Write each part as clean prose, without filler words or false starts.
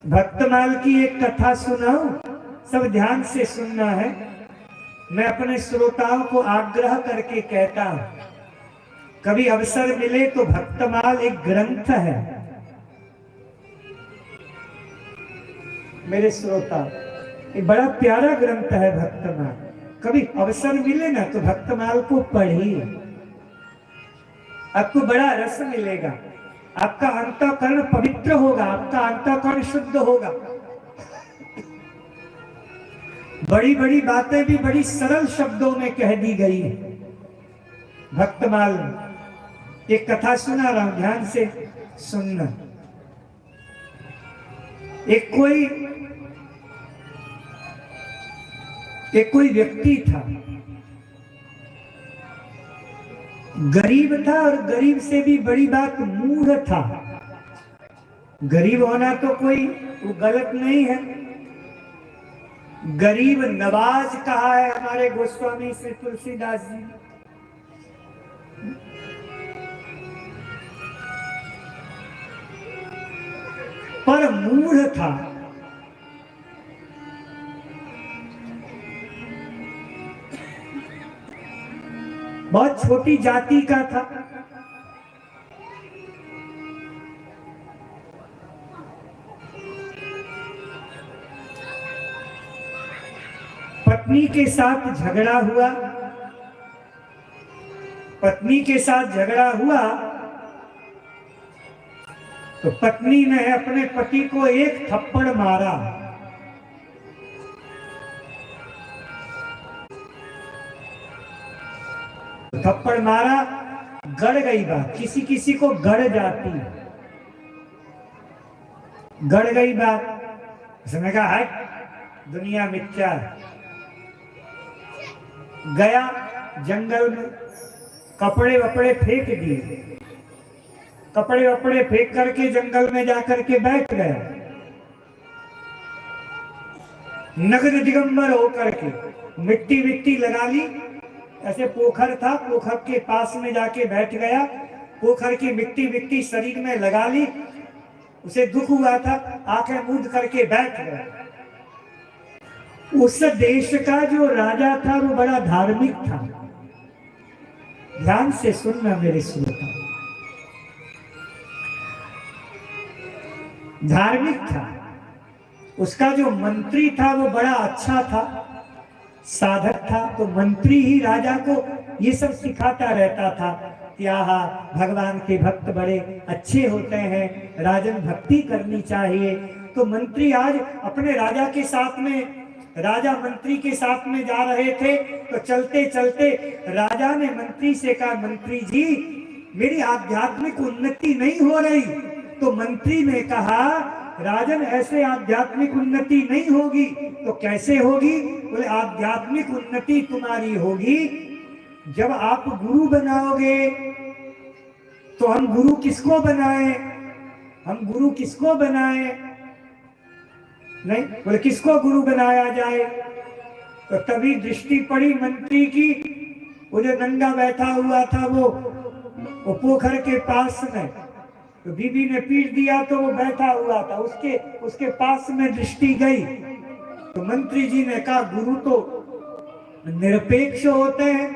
भक्तमाल की एक कथा सुनाऊं, सब ध्यान से सुनना है। मैं अपने श्रोताओं को आग्रह करके कहता हूं, कभी अवसर मिले तो भक्तमाल एक ग्रंथ है। मेरे श्रोता, एक बड़ा प्यारा ग्रंथ है भक्तमाल। कभी अवसर मिले ना तो भक्तमाल को पढ़िए, आपको बड़ा रस मिलेगा। आपका अंतःकरण पवित्र होगा, आपका अंतःकरण शुद्ध होगा। बड़ी बड़ी बातें भी बड़ी सरल शब्दों में कह दी गई है भक्तमाल में। एक कथा सुना रहा हूं, ध्यान से सुनना। एक कोई व्यक्ति था, गरीब था, और गरीब से भी बड़ी बात मूढ़ था। गरीब होना तो कोई वो गलत नहीं है। गरीब नवाज कहा है हमारे गोस्वामी श्री तुलसीदास जी। पर मूढ़ था। बहुत छोटी जाति का था। पत्नी के साथ झगड़ा हुआ। पत्नी के साथ झगड़ा हुआ तो पत्नी ने अपने पति को एक थप्पड़ मारा। थप्पड़ मारा, गड़ गई बात। किसी किसी को गड़ जाती, गड़ गई बात। उसने कहा है दुनिया मिथ्या है। गया जंगल में, कपड़े वपड़े फेंक दिए। कपड़े वपड़े फेंक करके जंगल में जाकर के बैठ गया, नग्न दिगंबर होकर के। मिट्टी विट्टी लगा ली, ऐसे पोखर था, पोखर के पास में जाके बैठ गया। पोखर की मिट्टी विट्टी शरीर में लगा ली। उसे दुख हुआ था, आंखें मूंद करके बैठ गया। उस देश का जो राजा था वो बड़ा धार्मिक था। ध्यान से सुनना मेरे श्रोता, धार्मिक था। उसका जो मंत्री था वो बड़ा अच्छा था, साधक था। तो मंत्री ही राजा को ये सब सिखाता रहता था कि आहा, भगवान के भक्त बड़े अच्छे होते हैं, राजन भक्ति करनी चाहिए। तो मंत्री आज अपने राजा के साथ में, राजा मंत्री के साथ में जा रहे थे। तो चलते चलते राजा ने मंत्री से कहा, मंत्री जी मेरी आध्यात्मिक उन्नति नहीं हो रही। तो मंत्री ने कहा, राजन ऐसे आध्यात्मिक उन्नति नहीं होगी। तो कैसे होगी? बोले आध्यात्मिक उन्नति तुम्हारी होगी जब आप गुरु बनाओगे। तो हम गुरु किसको बनाएं? हम गुरु किसको बनाएं? नहीं, बोले किसको गुरु बनाया जाए? तो तभी दृष्टि पड़ी मंत्री की, वो जो नंगा बैठा हुआ था वो पोखर के पास में। तो बीबी ने पीट दिया तो वो बैठा हुआ था, उसके पास में दृष्टि गई। तो मंत्री जी ने कहा, गुरु तो निरपेक्ष होते हैं,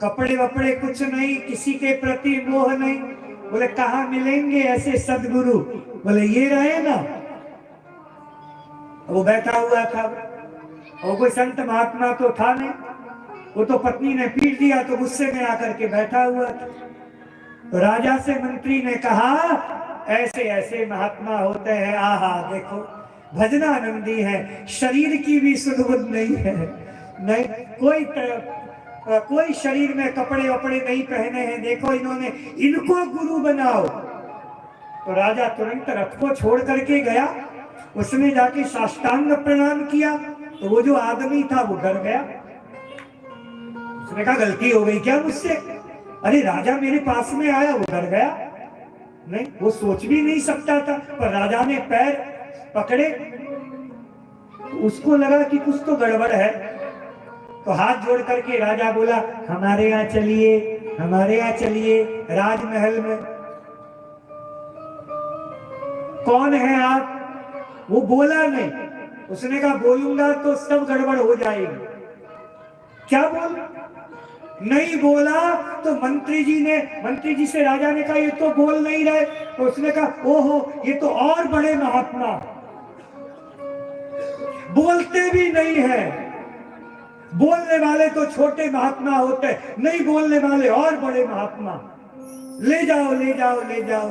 कपड़े वपड़े कुछ नहीं, किसी के प्रति मोह नहीं। बोले कहाँ मिलेंगे ऐसे सदगुरु? बोले ये रहे ना। वो बैठा हुआ था, और कोई संत महात्मा तो था नहीं। वो तो पत्नी ने पीट दिया तो गुस्से में आकर के बैठा हुआ था। तो राजा से मंत्री ने कहा, ऐसे ऐसे महात्मा होते हैं, आहा देखो भजनानंदी है, शरीर की भी सुध बुध नहीं है। नहीं, कोई शरीर में कपड़े वपड़े नहीं पहने हैं, देखो इन्होंने, इनको गुरु बनाओ। तो राजा तुरंत रथ को छोड़ करके गया। उसने जाके साष्टांग प्रणाम किया। तो वो जो आदमी था वो डर गया। उसने कहा, गलती हो गई क्या मुझसे? अरे राजा मेरे पास में आया, वो डर गया। नहीं, वो सोच भी नहीं सकता था। पर राजा ने पैर पकड़े, उसको लगा कि कुछ तो गड़बड़ है। तो हाथ जोड़ करके राजा बोला, हमारे यहाँ चलिए, हमारे यहाँ चलिए राजमहल में। कौन है आप? वो बोला नहीं। उसने कहा बोलूंगा तो सब गड़बड़ हो जाएगी। क्या बोल नहीं बोला तो मंत्री जी से राजा ने कहा ये तो बोल नहीं रहे। तो उसने कहा ओहो ये तो और बड़े महात्मा, बोलते भी नहीं है। बोलने वाले तो छोटे महात्मा होते, नहीं बोलने वाले और बड़े महात्मा। ले जाओ ले जाओ ले जाओ।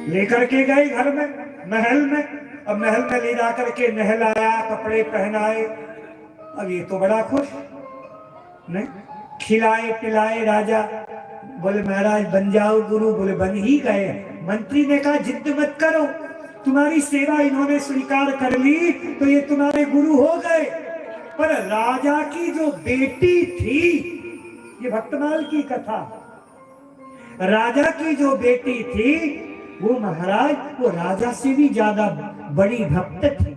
लेकर के गए घर में, महल में। अब महल में ले जा करके नहलाया, कपड़े पहनाए। अब ये तो बड़ा खुश, नहीं खिलाए पिलाए। राजा बोले महाराज बन जाओ गुरु। बोले बन ही गए। मंत्री ने कहा जिद मत करो, तुम्हारी सेवा इन्होंने स्वीकार कर ली तो ये तुम्हारे गुरु हो गए। पर राजा की जो बेटी थी, ये भक्तमाल की कथा, राजा की जो बेटी थी वो महाराज वो राजा से भी ज्यादा बड़ी भक्त थी।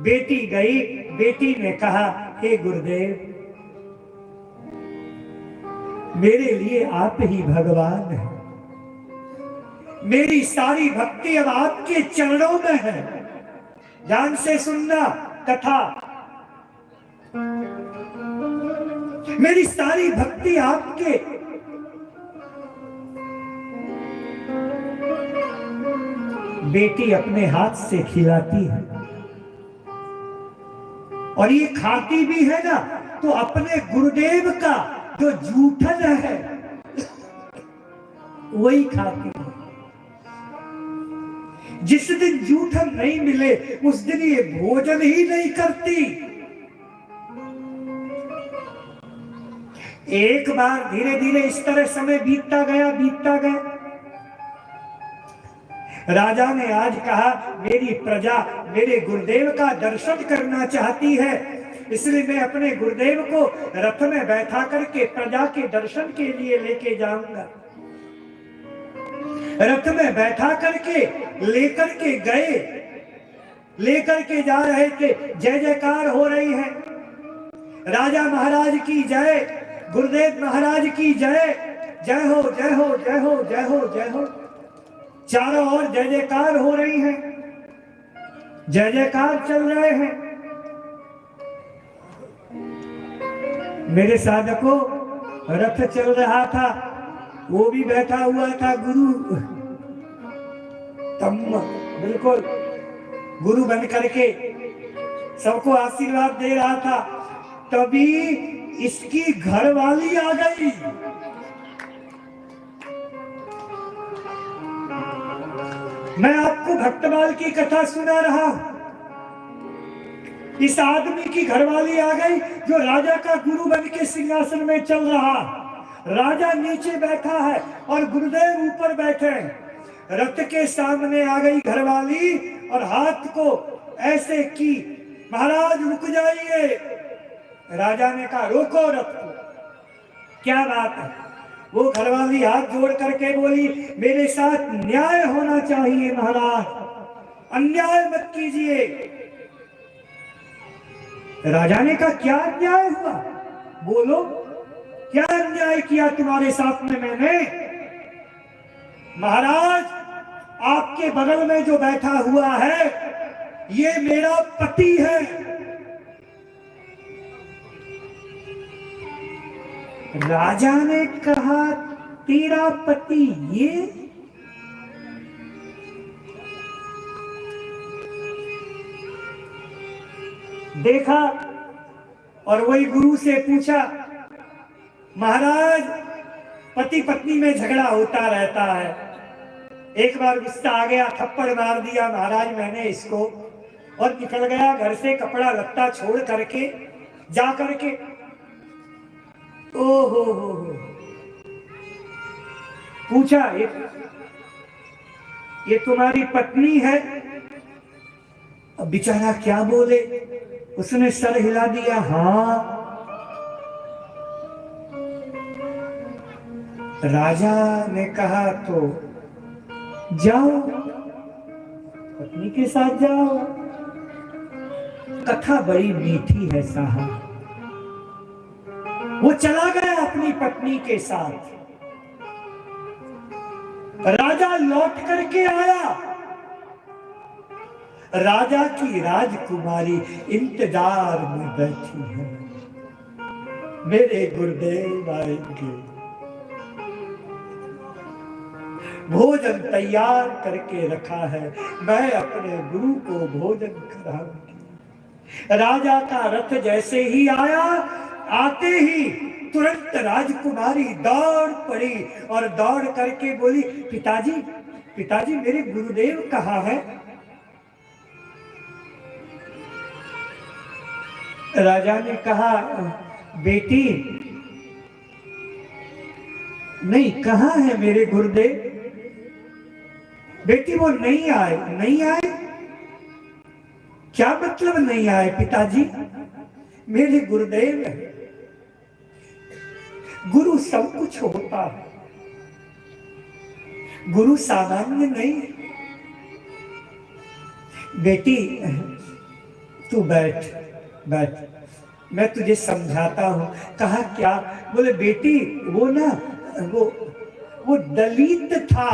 बेटी गई, बेटी ने कहा हे गुरुदेव मेरे लिए आप ही भगवान हैं, मेरी सारी भक्ति अब आपके चरणों में है। ध्यान से सुनना कथा, मेरी सारी भक्ति आपके। बेटी अपने हाथ से खिलाती है और ये खाती भी है ना तो अपने गुरुदेव का जो जूठन है वही खाती है। जिस दिन जूठन नहीं मिले उस दिन ये भोजन ही नहीं करती। एक बार धीरे धीरे इस तरह समय बीतता गया। राजा ने आज कहा मेरी प्रजा मेरे गुरुदेव का दर्शन करना चाहती है, इसलिए मैं अपने गुरुदेव को रथ में बैठा करके प्रजा के दर्शन के लिए लेके जाऊंगा। रथ में बैठा करके लेकर के गए, लेकर के जा रहे थे। जय जयकार हो रही है, राजा महाराज की जय, गुरुदेव महाराज की जय, जय हो जय हो जय हो जय हो जय हो। चारों ओर जय जयकार हो रही है, जय जयकार चल रहे हैं। मेरे साधकों रथ चल रहा था, वो भी बैठा हुआ था गुरु तम्म, बिल्कुल गुरु बन करके सबको आशीर्वाद दे रहा था। तभी इसकी घरवाली आ गई। मैं आपको भक्तमाल की कथा सुना रहा हूं। इस आदमी की घरवाली आ गई जो राजा का गुरु बन के सिंहासन में चल रहा। राजा नीचे बैठा है और गुरुदेव ऊपर बैठे हैं। रथ के सामने आ गई घरवाली और हाथ को ऐसे की, महाराज रुक जाइए। राजा ने कहा रोको रथ को। क्या बात है? वो घरवाली हाथ जोड़ करके बोली मेरे साथ न्याय होना चाहिए महाराज, अन्याय मत कीजिए। राजा ने कहा क्या अन्याय हुआ, बोलो क्या अन्याय किया तुम्हारे साथ में मैंने? महाराज आपके बगल में जो बैठा हुआ है ये मेरा पति है। राजा ने कहा तेरा पति ये? देखा और वही गुरु से पूछा महाराज पति पत्नी में झगड़ा होता रहता है। एक बार गुस्सा आ गया, थप्पड़ मार दिया महाराज मैंने इसको और निकल गया घर से कपड़ा लत्ता छोड़ करके जा करके। ओहो हो पूछा ये तुम्हारी पत्नी है? अब बेचारा क्या बोले, उसने सर हिला दिया हाँ। राजा ने कहा तो जाओ पत्नी के साथ जाओ। कथा बड़ी मीठी है साहब। वो चला गया अपनी पत्नी के साथ। राजा लौट करके आया राजा की राजकुमारी इंतजार में बैठी है, मेरे गुरुदेव आएंगे, भोजन तैयार करके रखा है, मैं अपने गुरु को भोजन कराऊंगी। राजा का रथ जैसे ही आया, आते ही तुरंत राजकुमारी दौड़ पड़ी और दौड़ करके बोली, पिताजी पिताजी मेरे गुरुदेव कहाँ है? राजा ने कहा, बेटी नहीं, कहाँ है मेरे गुरुदेव? बेटी वो नहीं आए। नहीं आए? क्या मतलब नहीं आए पिताजी? मेरे गुरुदेव है। गुरु सब कुछ होता है, गुरु सामान्य नहीं। बेटी तू बैठ बैठ, मैं तुझे समझाता हूं। कहा क्या? बोले बेटी वो ना वो दलित था।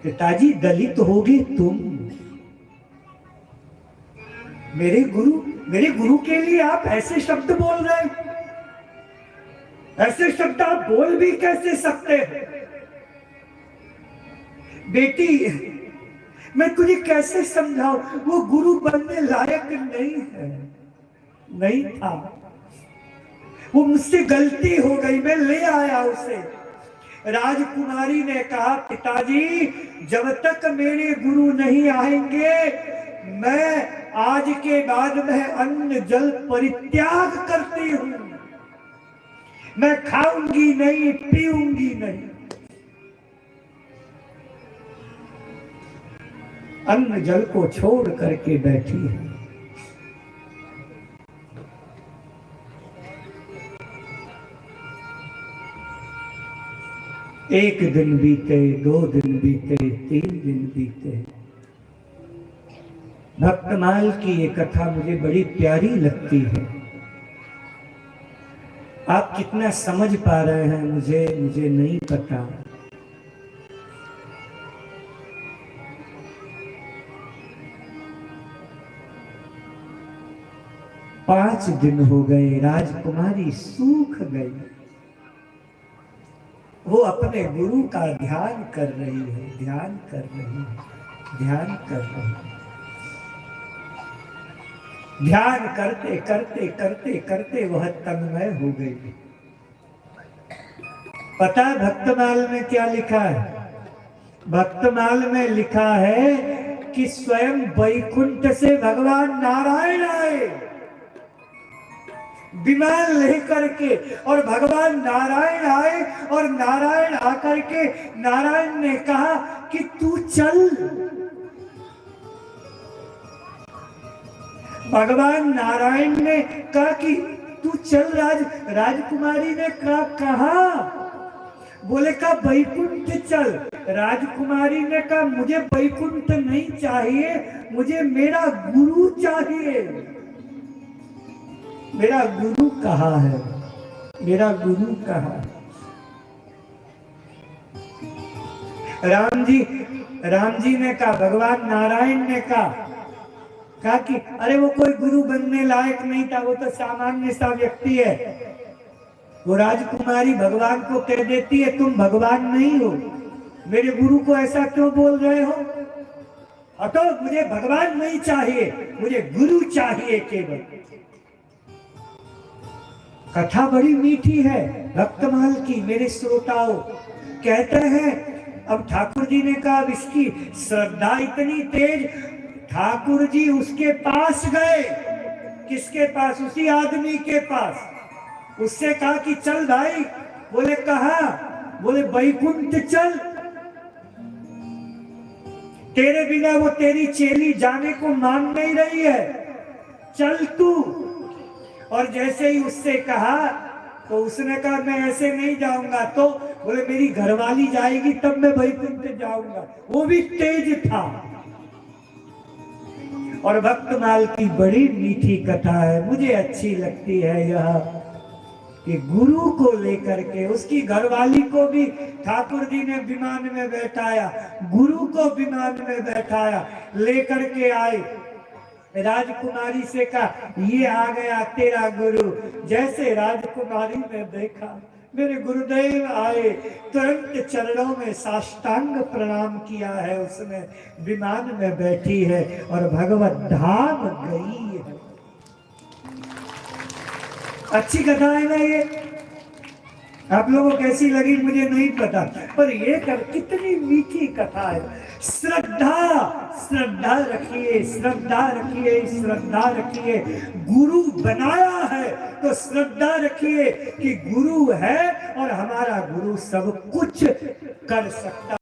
पिताजी दलित होगी तुम? मेरे गुरु के लिए आप ऐसे शब्द बोल रहे हैं? ऐसे शब्द आप बोल भी कैसे सकते हैं? बेटी मैं तुझे कैसे समझाऊं, वो गुरु बनने लायक नहीं है, नहीं था। वो मुझसे गलती हो गई, मैं ले आया उसे। राजकुमारी ने कहा, पिताजी जब तक मेरे गुरु नहीं आएंगे, मैं आज के बाद में अन्न जल परित्याग करती हूं। मैं खाऊंगी नहीं, पीऊंगी नहीं। अन्न जल को छोड़ करके बैठी है। एक दिन बीते, 2 दिन बीते, 3 दिन बीते। भक्तमाल की ये कथा मुझे बड़ी प्यारी लगती है। आप कितना समझ पा रहे हैं मुझे नहीं पता। पांच दिन हो गए, राजकुमारी सूख गई। वो अपने गुरु का ध्यान कर रही है, ध्यान कर रही है, ध्यान कर रही है। ध्यान करते करते करते करते वह तन्मय हो गई। पता है भक्तमाल में क्या लिखा है? भक्तमाल में लिखा है कि स्वयं वैकुंठ से भगवान नारायण आए विमान लेकर के, और भगवान नारायण आए और नारायण आकर के नारायण ने कहा कि तू चल। भगवान नारायण ने कहा कि तू चल। राजकुमारी ने कहा बोले का वैकुंठ चल। राजकुमारी ने कहा मुझे वैकुंठ नहीं चाहिए, मुझे मेरा गुरु चाहिए। मेरा गुरु कहाँ है? मेरा गुरु कहाँ है? राम जी ने कहा, भगवान नारायण ने कहा कि अरे वो कोई गुरु बनने लायक नहीं था, वो तो सामान्य सा व्यक्ति है। वो राजकुमारी भगवान को कह देती है तुम भगवान नहीं हो, मेरे गुरु को ऐसा क्यों बोल रहे हो? तो मुझे भगवान नहीं चाहिए, मुझे गुरु चाहिए केवल। कथा बड़ी मीठी है भक्तमाल की। मेरे श्रोताओं कहते हैं, अब ठाकुर जी ने कहा इसकी श्रद्धा इतनी तेज, ठाकुर जी उसके पास गए। किसके पास? उसी आदमी के पास। उससे कहा कि चल भाई। बोले कहाँ? बोले वैकुंठ चल, तेरे बिना वो तेरी चेली जाने को मान नहीं रही है, चल तू। और जैसे ही उससे कहा तो उसने कहा मैं ऐसे नहीं जाऊंगा। तो बोले मेरी घरवाली जाएगी तब मैं वैकुंठ जाऊंगा। वो भी तेज था। और भक्तमाल की बड़ी मीठी कथा है, मुझे अच्छी लगती है यह। कि गुरु को लेकर के, उसकी घरवाली को भी ठाकुर जी ने विमान में बैठाया, गुरु को विमान में बैठाया, लेकर के आए। राजकुमारी से कहा ये आ गया तेरा गुरु। जैसे राजकुमारी ने देखा मेरे गुरुदेव आए, तुरंत चरणों में साष्टांग प्रणाम किया है उसने, विमान में बैठी है और भगवत धाम गई है। अच्छी कथा है ना ये? आप लोगों को कैसी लगी मुझे नहीं पता, पर ये कितनी मीठी कथा है। श्रद्धा, श्रद्धा रखिए, श्रद्धा रखिए, श्रद्धा रखिए। गुरु बनाया है तो श्रद्धा रखिए कि गुरु है और हमारा गुरु सब कुछ कर सकता